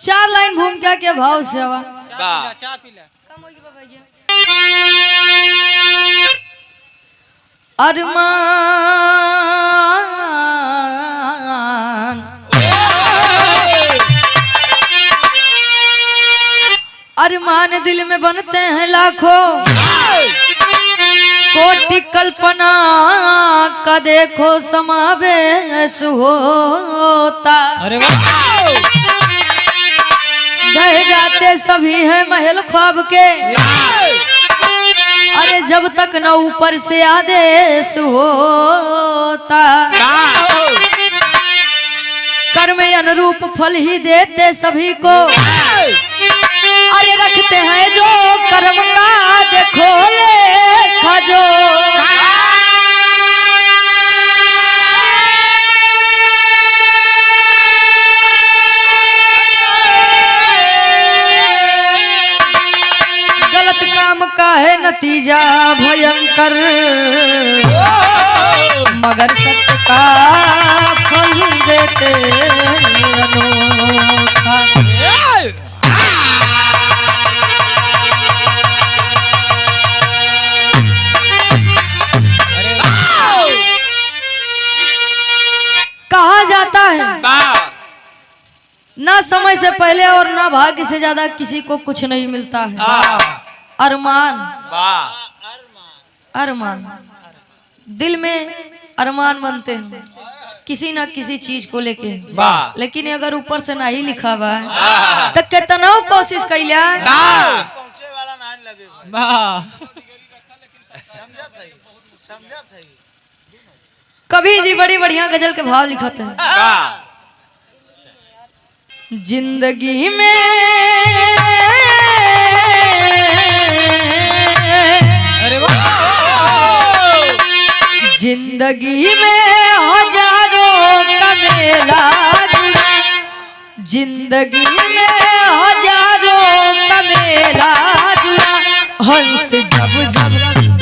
चार लाइन घूम के भाव से आवा अरमान अरमान दिल में बनते हैं लाखों कोटि कल्पना का देखो समावेश होता। अरे वाह बह जाते सभी हैं महल ख्वाब के अरे जब तक न ऊपर से आदेश होता। कर्म अनुरूप फल ही देते सभी को अरे रखते हैं जो कर्म का देखो लेखा जो। गलत काम का है नतीजा भयंकर मगर सत्य का फल देते अनोखा। कहा जाता है ना समय से पहले और ना भाग्य से ज्यादा किसी को कुछ नहीं मिलता है। अरमान अरमान दिल में अरमान बनते हैं किसी ना किसी चीज को लेके, लेकिन अगर ऊपर से नहीं लिखा हुआ है तो कितना कोशिश कैलिया कभी जी बड़ी बढ़िया गजल के भाव लिखते हैं। जिंदगी में जिंदगी में हजारों का मेला जिंदगी में हजारों का मेला जुड़ा हंस जब जब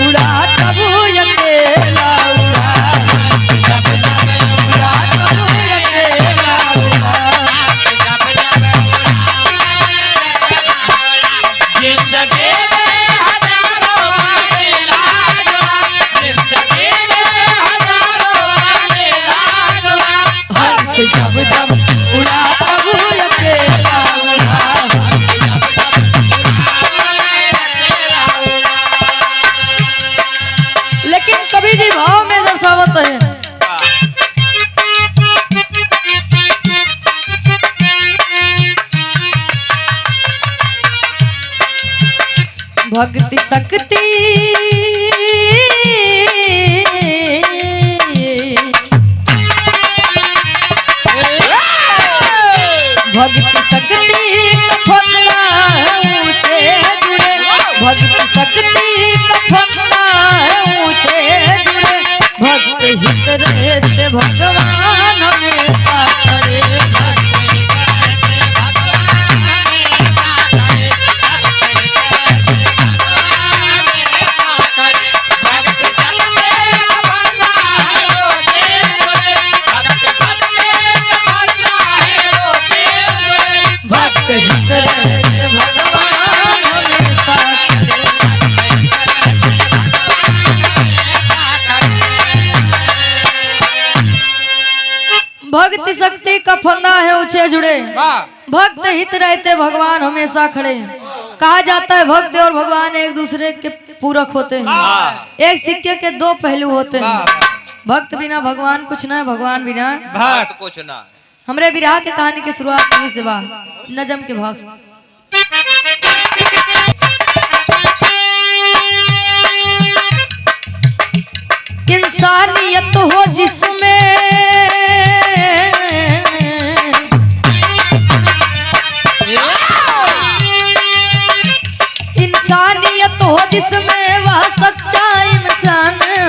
उड़ा तब अकेला उड़ा जब जब उड़ा तब अकेला उड़ा। जिंदगी जब जब उड़ा तब अकेला उड़ा। लेकिन कभी जी भाव में दर्शावत है भक्ति शक्ति भक्ति शक्ति फकड़ा ऊंचे जुड़े भक्ति शक्ति फकड़ा ऊंचे जुड़े भक्त हित रहते भगवान हमेशा करे। भक्ति शक्ति का फंदा है ऊंचे जुड़े भक्त हित रहते भगवान हमेशा खड़े। कहा जाता है भक्त और भगवान एक दूसरे के पूरक होते हैं, एक सिक्के के दो पहलू होते हैं। भक्त बिना भगवान कुछ ना, भगवान बिना भक्त कुछ ना। हमरे विरह के कहानी की शुरुआत यहीं से बा नजम के भाव से। इंसानियत हो जिसमें इंसानियत हो जिसमें वह सच्चा इंसान है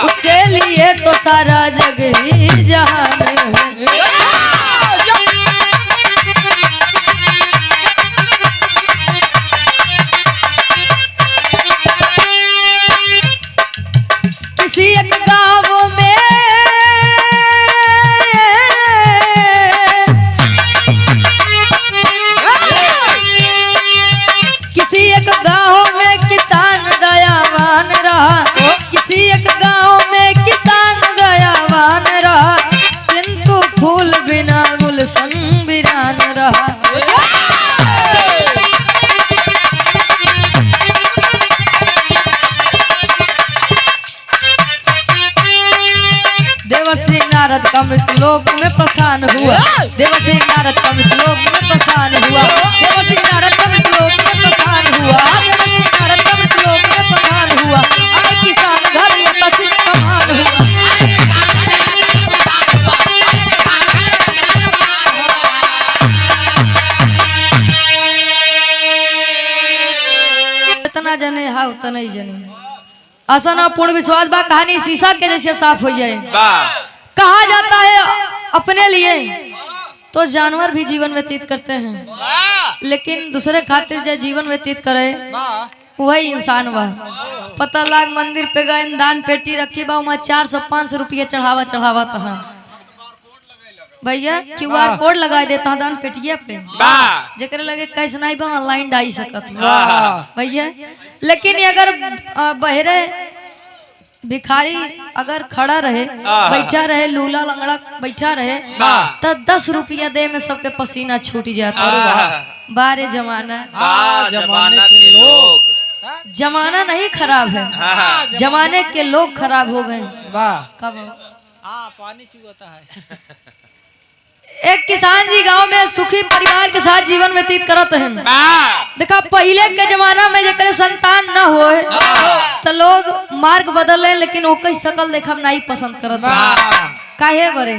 उसके लिए तो सारा जग ही जहान है। किसी एक गाँव में रहा, किंतु फूल बिना गुलशन वीरान रहा। देवर्षि नारद का मृतलोक में प्रस्थान हुआ, देवर्षि नारद का मृतलोक में प्रस्थान हुआ, देवर्षि नारद का मृतलोक में प्रस्थान हुआ, देवर्षि नारद का मृतलोक में प्रस्थान हुआ। आए किसान घर यथाचित समान हुआ। इतना जने हा उतना ही जने आसन पूर्ण विश्वास बा कहानी शीशा के जैसे साफ हो जाए। कहा जाता है अपने लिए तो जानवर भी जीवन व्यतीत करते हैं, लेकिन दूसरे खातिर जो जीवन व्यतीत करे वही इंसान बा। पता लाग मंदिर पे गए दान पेटी रखी बा, वहाँ 400-500 रुपये चढ़ावा तहा भैया QR कोड लगा देता दान पेटिया पे, जेकर लगे कैश नहीं बा ऑनलाइन डाई सकत भैया। लेकिन अगर बहरे भिखारी अगर खड़ा रहे बैठा रहे, लूला लंगड़ा बैठा रहे तो 10 रुपया दे में सबके पसीना छूट जाता। बारे जमाना के लोग, जमाना नहीं खराब है, जमाने के लोग खराब हो गए। कब पानी चुहता है। एक किसान जी गांव में सुखी परिवार के साथ जीवन व्यतीत करत हैं। देखा पहले के जमाना में जेकरे संतान न होए तो लोग मार्ग बदले, लेकिन ओकर शकल देखब नहीं पसंद करत। काहे बरे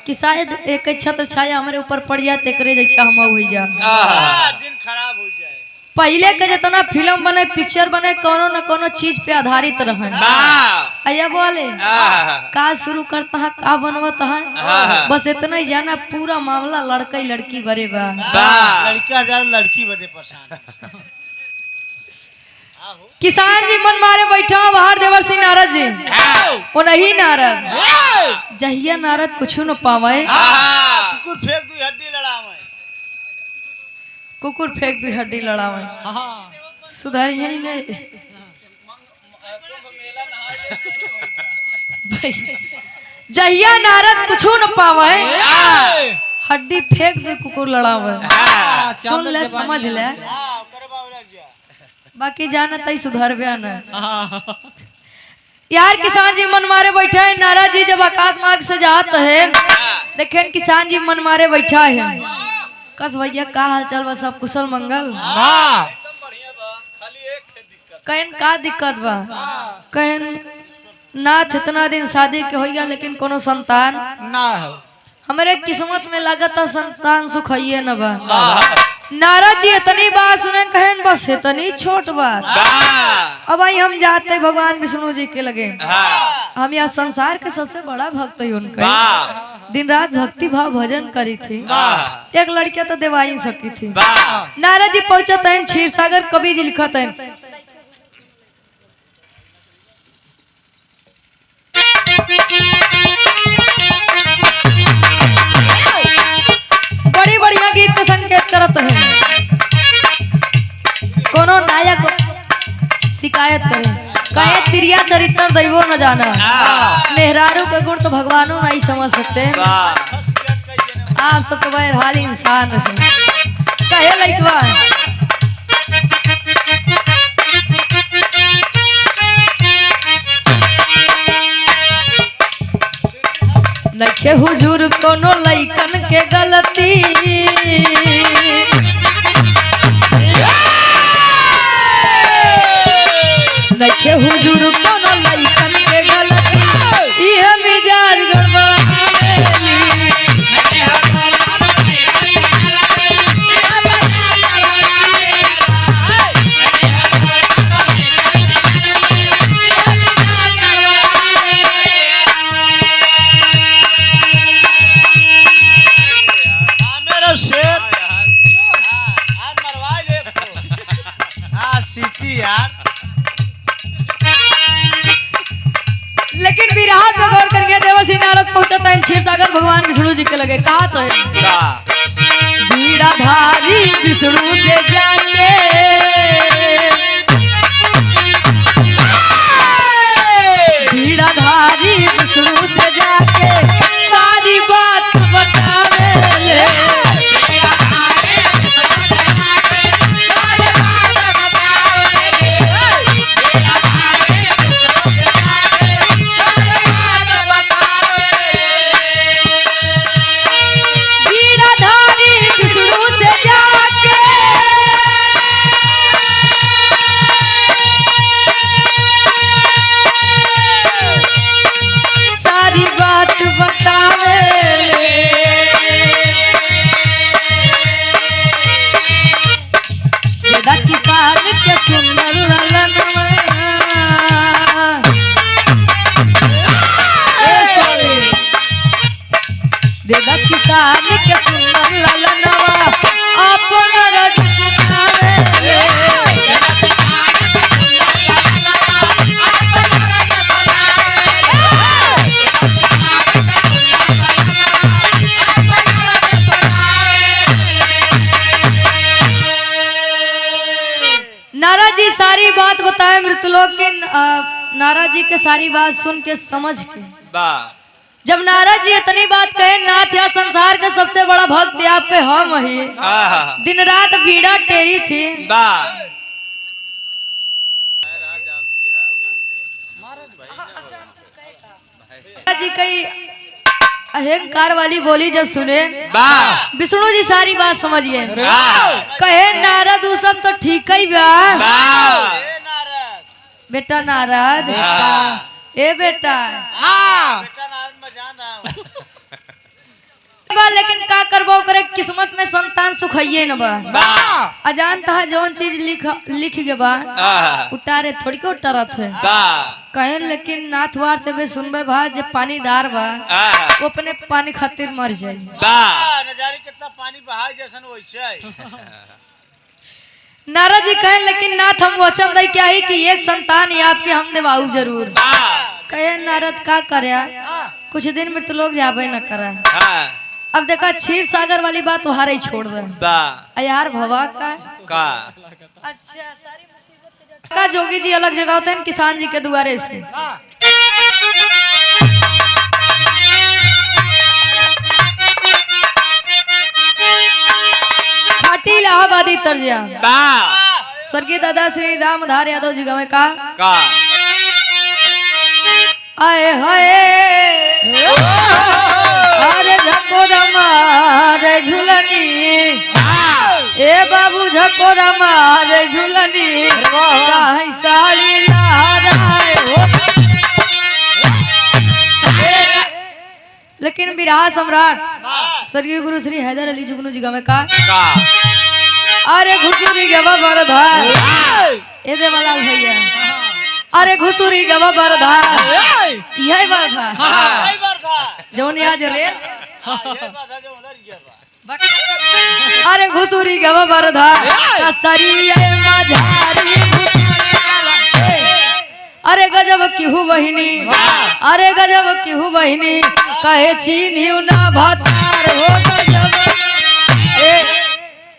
कि शायद एक छत्र छाया हमारे ऊपर पड़ जाए तेकरे जैसा हम हो जा, दिन खराब हो जाए। पहले के जितना फिल्म बने पिक्चर बने कोनो न कोनो चीज पे आधारित रहे। अया बोले का शुरू करता है का बनवता है, बस इतना ही जाना पूरा मामला लड़का लड़की बरे बा। लड़का जा लड़की बदे परेशान। किसान जी मन मारे बैठा बाहर देवर्षि नारद जी, वो नहीं नारद जहिया नारद कुछ न पावे कुकुर फेंक दू हड्डी लड़ावे, कुकुर फेंक दू हड्डी लड़ावे, सुधर यही नहीं जहिया नारद कुछ न पावे हड्डी फेंक दू कुकुर लड़ावे। सुन ले समझ ले, बाकी जानत ही सुधर न यार। किसान जी मन मारे बैठा है, नारद जी जब आकाश मार्ग से जात है देखें किसान जी मन मारे बैठा है। कस भैया का हाल चाल बा, सब कुशल मंगल? कहन का दिक्कत बा? कहन नाथ इतना दिन शादी के होइया लेकिन कोनो संतान ना हो, हमारे किस्मत में लागत संतान सुख है न बा। नारद जी इतनी बात सुने कहन बस इतनी छोट बात। अब आई हम जाते भगवान विष्णु जी के लगे, हम यहाँ संसार के सबसे बड़ा भक्त है उनका, दिन रात भक्ति भाव भजन करी थी। एक लड़किया तो देवा ही सकी थी। नारद जी पहुंचत है क्षीर सागर, कवि जी लिखत है बड़ी बढ़िया गीत का संकेत करत है। कोनो नायक शिकायत करे कहे तिरिया चरित्र दैवो न जाना, मेहरारू के गुण तो भगवानों नहीं समझ सकते। आप सब तो बहरहाल इंसान है। कहे लइकवा लखे हुजूर कोनो लइकन के गलती, लखे हुजूर कोनो लइकन के गलती, ये मिजाज गड़बड़ावेली। लेकिन विराट में गौर करिए, देवर्षि नारद पहुंचता है क्षीर सागर, भगवान विष्णु जी के लगे कहा तो बीड़ा धारी विष्णु से जाके, बीड़ा धारी विष्णु से जाके देदा किसान के सुंदर ललनवा देदा किसान के सुंदर ललनवा अपना रज सुनावे नारद जी सारी बात बताए मृतलोक की। नारद जी के सारी बात सुन के समझ के जब नारद जी इतनी बात कहे, नाथ या संसार के सबसे बड़ा भक्त आपके हम ही दिन रात बीड़ा टेरी थी। जी कई अहंकार वाली बोली जब सुने विष्णु जी सारी बात समझ गए। कहे नारद वो सब तो ठीक ही बा बेटा नारद ए बेटा नारद में जान रहा हूँ। लेकिन का करबो करे किस्मत में संतान सुखाइए न बा अजान तहा जौन चीज लिख के बा उतारे थोड़ी के उतारत है कहें। लेकिन नाथवार से भी सुनबे भा जब पानी दार बा वो अपने पानी खातिर मर जाए। नजारे कितना पानी बहा जैसन वैसे नारद जी कहें लेकिन नाथ हम वचन दे क्या ही कि एक संतान ही आपके हम देवाऊ जरूर। कहे नारद का करे कुछ दिन में तो लोग जाबे न करा। अब देखा क्षीर सागर वाली बात तुहारे ही छोड़ दे यार भवा का अच्छा सारी मुसीबत का जोगी जी अलग जगह होते हैं किसान जी के दुआरे से। खाटी इलाहाबादी तर्जिया स्वर्गीय दादा श्री रामधार यादव जी गाँव का आए हाय अरे झकोरा मारे झुलनी ए बाबू झकोरा मारे झुलनी काहे साड़ी लहराए हो। लेकिन बिरहा सम्राट स्वर्गीय गुरु श्री हैदर अली जुगनू जी गाँव का अरे घुसुरी गवा बरधा ए देवालाल भैया अरे घुसुरी गवा बरधा यही बरधा जौन आज रे अरे घुसुरी गवा बरधा सरी मझारी अरे गजब किहू बहिनी अरे गजब किहू बहिनी कहे चीनी ना भातार हो गजब।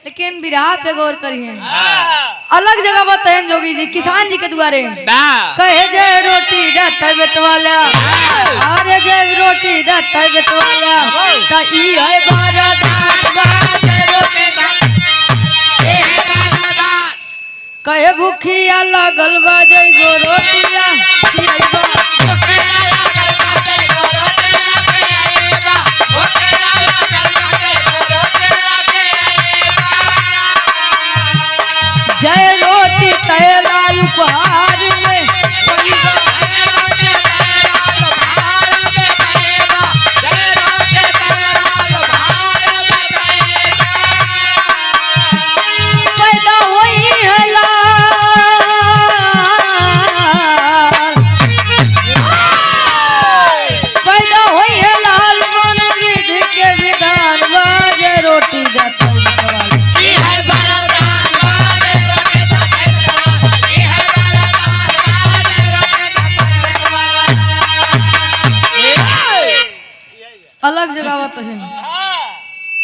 लेकिन बिरहा पे गौर करिए अलग जगह बताए जोगी जी किसान जी के द्वारे कहे जय रोटी जाता बेटवाला अरे जय रोटी जाता बेटवाला ता ई है बारात जय रोटी कहे भूखिया लागल बा जय गो रोटिया जय रोटी तैला उपहार में पैदा हुई है पैदा हुई है लाल मन विधि के विधान जय रोटी जाता अलग जगह तो है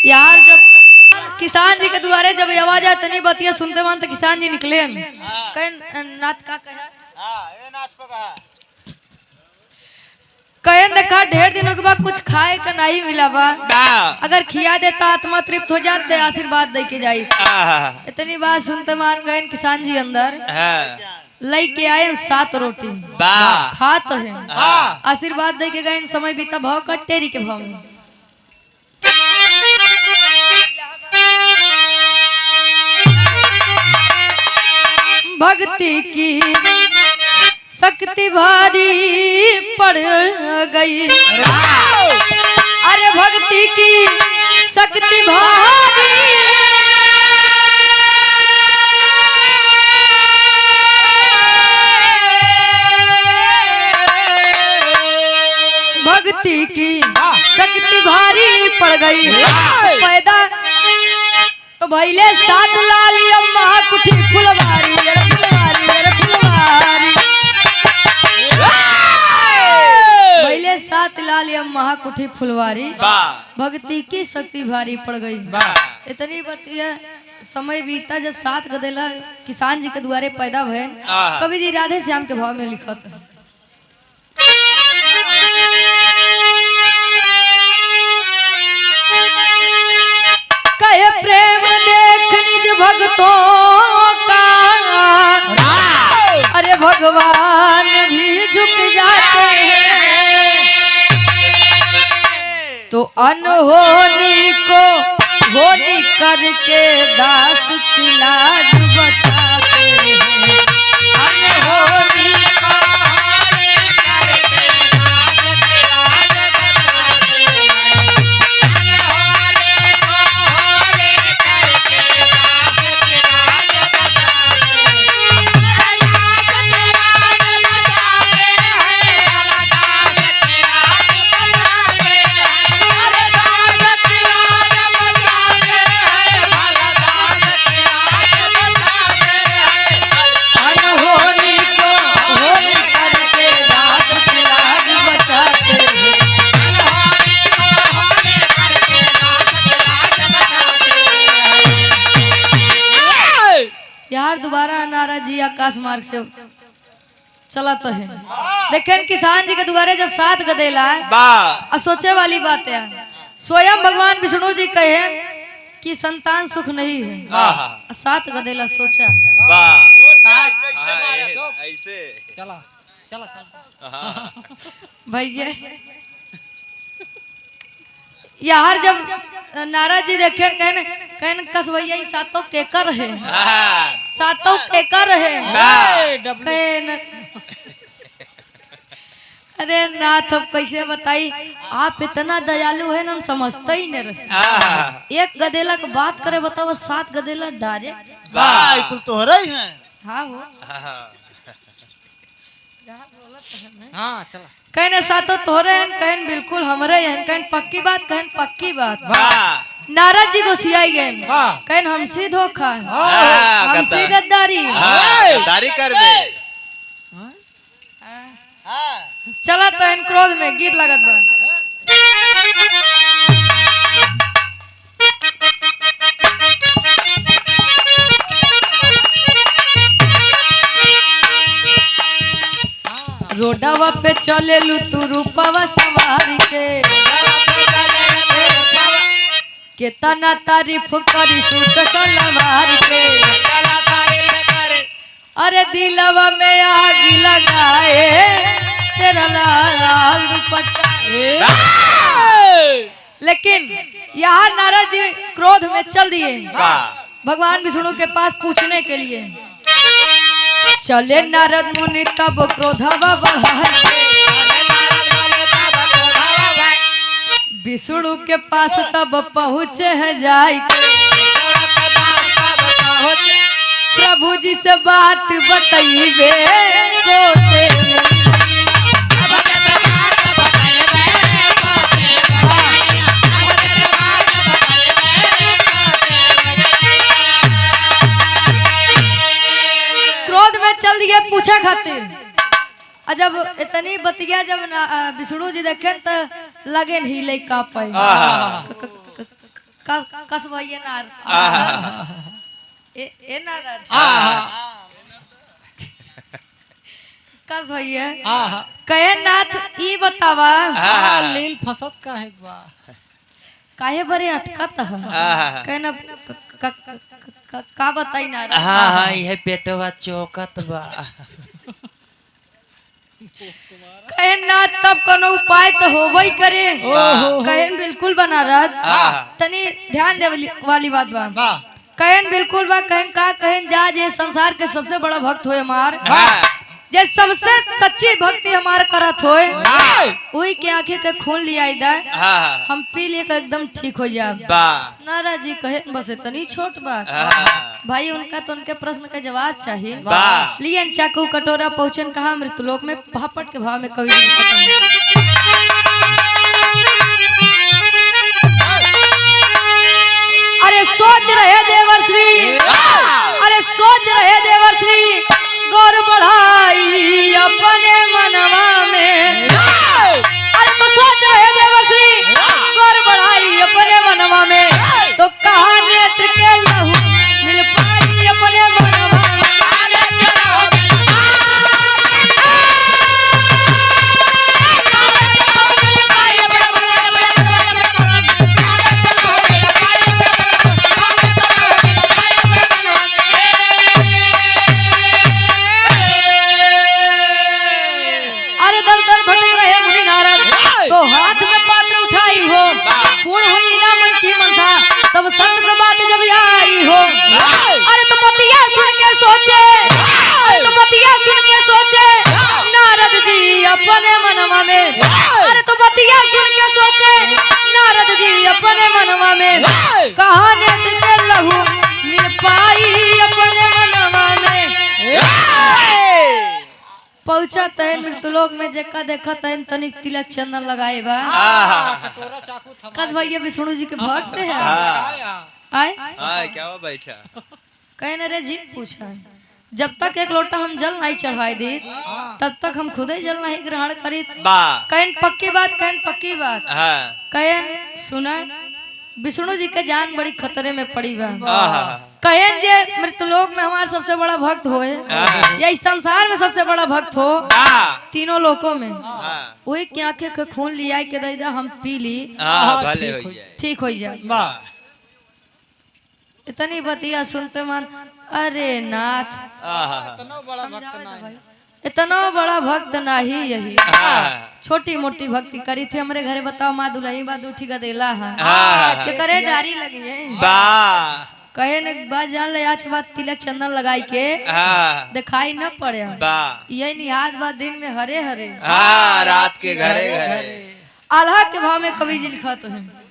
यार। जब किसान जी के द्वारे जब आवाज आए तनी बतिया सुनते मान तो किसान जी निकले नाथ का कहे देखा ढेर दिनों के बाद कुछ खाए का नहीं मिला बा अगर खिया देता आत्मा तृप्त हो जाते आशीर्वाद दे के जाए। इतनी बात सुनते मान गए किसान जी अंदर लेके आए 7 रोटी खात है आशीर्वाद दे के गए। समय बीता भाव का टेरी के भाव में भक्ति की शक्ति भारी पड़ गई अरे पड़ गई। पैदा तो भैले 7 लाली अम्मा कुठी फुलवारी रे फुलवारी रे फुलवारी। भैले 7 लाली अम्मा कुठी फुलवारी। भक्ति की शक्ति भारी पड़ गई। इतनी बतिया समय बीता जब 7 गदेला किसान जी के द्वारे पैदा भय। कवि जी राधे श्याम के भाव में लिखत है। कहे प्रेम देख निज भक्तों का, अरे भगवान भी झुक जाते हैं। तो अनहोनी को होनी करके दास की लाज बचाते हैं। अनहोनी को होनी करके दास की लाज बचाते हैं। अनहोनी को होनी करके दास की लाज बचाते हैं। दास की लाज बचाते हैं। दास की लाज बचाते हैं। अरे दास की लाज बचाते हैं। भला दास की लाज बचाते हैं। अनहोनी को होनी करके दास की लाज बचाते हैं। अनहोनी को होनी करके दास की लाज बचाते हैं। यार दोबारा नारा जी आकाश मार्ग से चला तो है। लेकिन किसान जी के द्वारे जब 7 गदेला अब सोचे वाली बात है। स्वयं भगवान विष्णु जी कहे कि संतान सुख नहीं है। 7 गदेला सोचा ऐसे चला चला चला भैया यार जब नारा जी देखे कहन कहन कस भैया 7 केकर है। 7 केकर है। कहन अरे नाथ अब कैसे बताई आप इतना दयालु है ना हम समझते ही नहीं रहे। एक गदेला की बात करे बताओ 7 गदेला डायरेक्ट बिल्कुल तोहरे ही हैं। हाँ वो हाँ चला कहने 7 तोहरे हैं कहन बिल्कुल हमरे हैं कहन पक्की बात कहन पक्की बात। नारद जी को सियाई गए कहन हमसे धोखा हमसे गद्दारी गद्दारी करबे। चला तो इन क्रोध में गीत लगत बा। रोडवा पे चले लू तू रूपवा सवारी के तना तारीफ करी सूट सलवार के। अरे दिलवा में आग लगाए तेरा लाल दुपट्टा। लेकिन यहाँ नारद जी क्रोध में चल दिए भगवान विष्णु के पास पूछने के लिए। चले नारद मुनि तब क्रोधवा बढ़ाए विष्णु के पास तब पहुँचे हैं जाए प्रभु जी से बात बताइबे सोचे। क्रोध में चल दिए पूछा खातिर। जब इतनी बतिया जब विष्णु जी देखे तो लगे हिले का पाई कस भैया नार ए नारद कस भैया कहे नाथ ई बतावा लील फसत का है बा काहे बरे अटकत है कहना का बताई नारद। हाँ हाँ यह पेटवा चौकत बा। कहे ना तब कोनो उपाय तो होबई करे। कहे बिल्कुल बना रहा तनी ध्यान दे वाली बात बा। कहन बिल्कुल बा कहन का कहन जा जे संसार के सबसे बड़ा भक्त होए हमार जे सबसे सच्ची भक्ति हमार करत होए वही के आंखें के खून लिया इधर हम पी लिए एकदम ठीक हो जाए। नाराज जी कहे बस इतनी छोट बात भाई उनका तो उनके प्रश्न का जवाब चाहिए। लियन चाकू कटोरा पहुंचन कहा मृतलोक में पापड़ के भाव में कवि तब संत पे बात जब आई हो, अरे तो बतिया सुन के सोचे, अरे तो बतिया सुन के सोचे नारद जी अपने मनवा में, अरे तो बतिया सुन के सोचे नारद जी अपने मनवा में, कहा नेत्र के लहू मिल पाई अपने मनवा में। पहुंचा तैन मृतलोक में जेका देखा तैन तनिक तिलक चंदन लगाए बा। कटोरा चाकू थमा कस भैया विष्णु जी के भक्त है। आए क्या हुआ बैठा? कहने रे जी पूछा, जब तक एक लोटा हम जल नहीं चढ़ाई दी तब तक हम खुद ही जल नहीं ग्रहण करी। कहन पक्की बात, कहन पक्की बात। कहन सुना विष्णु जी के जान बड़ी खतरे में पड़ी बा। कहन जे मृतलोक में हमारा सबसे बड़ा भक्त होए या इस संसार में सबसे बड़ा भक्त हो तीनों लोकों में, वही की आंखें के खून लिया के दे दा हम पी ली ठीक हो जाए। इतनी बतिया सुनते मन अरे नाथ इतना बड़ा भक्त नहीं यही छोटी मोटी भक्ति करी थी हमारे घरे। बताओ माँ दुल्ही बा दूठी गदेला है के करे डारी लगी है कहे न बात जान ले आज के बाद तिलक चंदन लगाई के दिखाई न पड़े ये निहाद बात दिन में हरे हरे रात के घरे घरे आल्हा के भाव में कवि जी लिखा तो है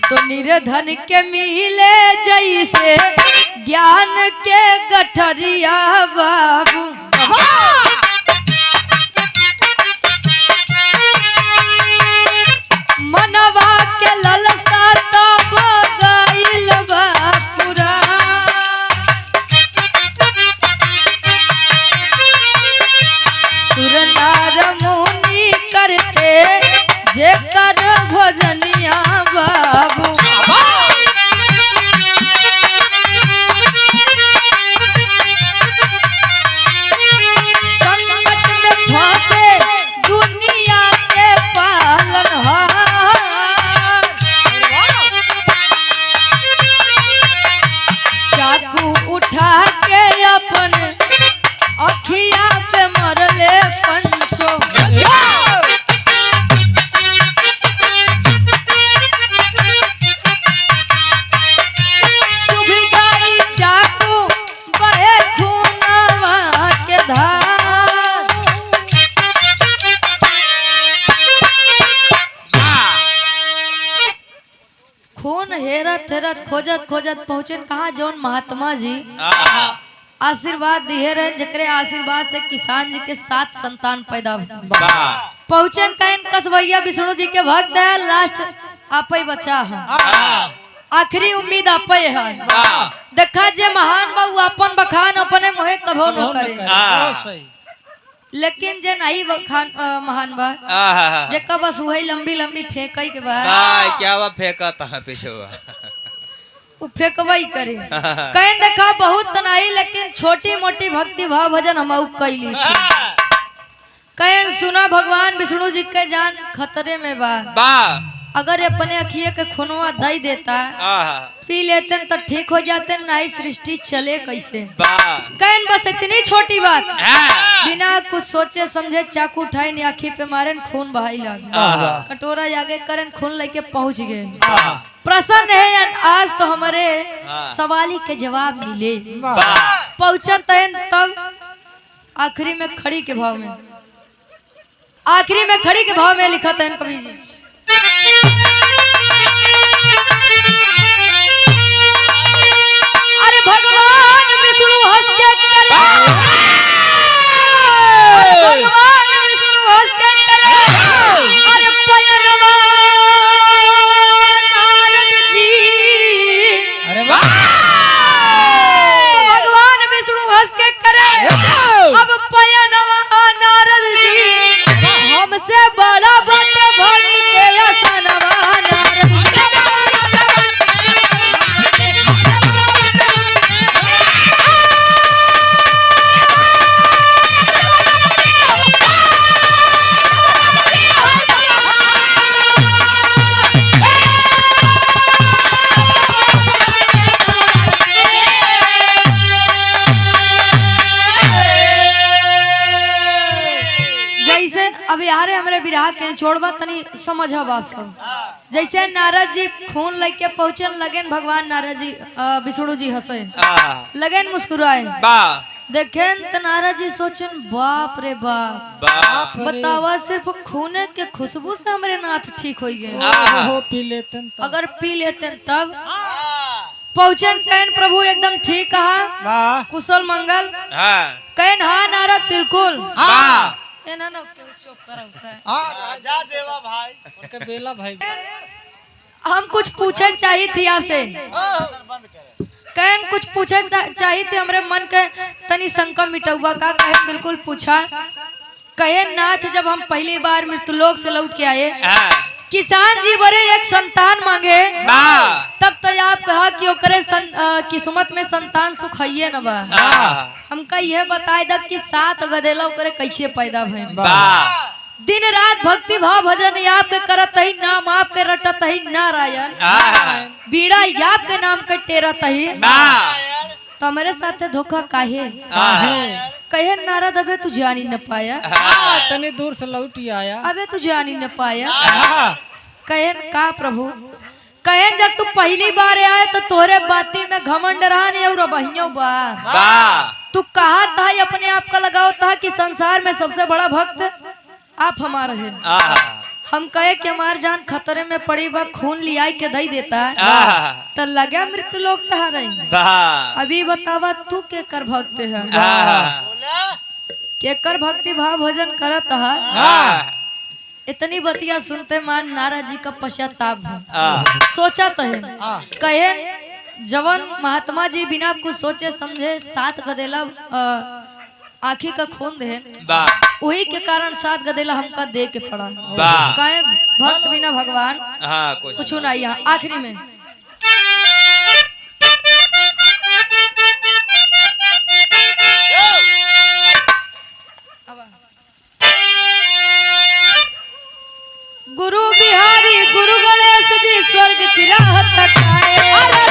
तो निर्धन के मिले जैसे ज्ञान के गठरिया बाबू मनवा के ललसा तब गइल बा पूरा सुरनार मुनि करते जे कर भजनिया बाबू संकट में फंसे दुनिया के पालनहार चाकू उठा के अपन अखिया पे मरले पंचो चुभी गई चाकू बहे खूनवा के धार खून हेरत हेरत खोजत खोजत पहुंचे कहाँ जौन महात्मा जी आशीर्वाद दिए रहे जकरे आशीर्वाद से किसान जी के 7 संतान पैदा पहुंचन कहन कसवैया विष्णु जी के भक्त है लास्ट आपे बचा है आखिरी उम्मीद आपे है देखा जे महान बाबू अपन बखान अपने मोहे कभो न करे लेकिन जे नहीं बखान महान बा जे का बस वही लंबी लंबी फेंकई के बाद क्या हुआ फेंका था पीछे उ फेंकबई करे कहन देखा बहुत तनाई लेकिन छोटी मोटी भक्ति भाव भजन हम कैली कहन सुना भगवान विष्णु जी के जान खतरे में बा अगर अपने अखिए के खूनवा दई देता पी लेते तो ठीक हो जाते नहीं सृष्टि चले कैसे कहन बस इतनी छोटी बात बिना कुछ सोचे समझे चाकू उठाई ने आखी पे मारन खून बहाई लग कटोरा आगे करन खून लेके पहुंच गए प्रसन्न है आज तो हमारे सवाली के जवाब मिले पहुंचा तब आखिरी में खड़ी के भाव में लिखा था कवि जी अरे भगवान विष्णु हंस के करे भगवान विष्णु हंस के करे अरे पयनवा नारद जी अरे वाह भगवान विष्णु हंस के करे अब पयनवा नारद जी हमसे बड़ा भक्त भक्त के असनवा नारद जी बिरहा के छोड़बा तनी समझब आप सब। जैसे नारद जी खून लेके पहुंचन लगेन, भगवान नारद जी विष्णु जी हंसे लगेन, मुस्कुराए देखें तो नारद जी सोचन बाप रे बाप, बतावा सिर्फ खूने के खुशबू से हमारे नाथ ठीक हो गए, पी लेते अगर पी लेते तब पहुंचन कहन प्रभु एकदम ठीक कहा, कुशल मंगल कहन हाँ नारद बिल्कुल जा देवा भाई उनके बेला भाई। हम कुछ पूछे चाहिए थी आपसे, बंद करे। कहन कुछ पूछे चाहिए थे, हमरे मन के तनी शंका मिटौबा का कहे बिल्कुल पूछा। कहे नाथ जब हम पहली बार मृत्युलोक से लौट के आए, किसान जी बड़े एक संतान मांगे, तब तो आप कहा कि ओकरे किस्मत में संतान सुख है न बा। हमका यह बताए दा कि 7 गदेला ओकरे कैसे पैदा भइल। दिन रात भक्ति भाव भजन आपके करत ही, नाम आपके रटत ही नारायण, बीड़ा आपके नाम के टेरत ही, तो हमारे साथ धोखा काहे? कहे नारद अबे तू जानी न पाया, तनी दूर से लौट आया, अबे तू जानी न पाया। कहे का प्रभु, कहे जब तू पहली बार आए तो तोरे बाती में घमंड रहा नहीं और बहियों बा, तू कहा था अपने आप का लगाओ था कि संसार में सबसे बड़ा भक्त आप हमारे हैं। हम कहे कि हमार जान खतरे में पड़ी बा, खून लिया के दई देता तो लगा मृत्यु लोग टहा रही। अभी बतावा तू के कर भक्त है, के कर भक्ति भाव भजन करत है। इतनी बतिया सुनते मान नारद जी का पश्चाताप सोचा तो है। कहे जवन महात्मा जी बिना कुछ सोचे समझे 7 गदेला आखी का खून दे, वही के कारण 7 गदेला हमका दे के पड़ा। कहे भक्त बिना भगवान कुछ ना। यहाँ आखिरी में गुरु बिहारी गुरु गणेश जी स्वर्ग की राह तकाए।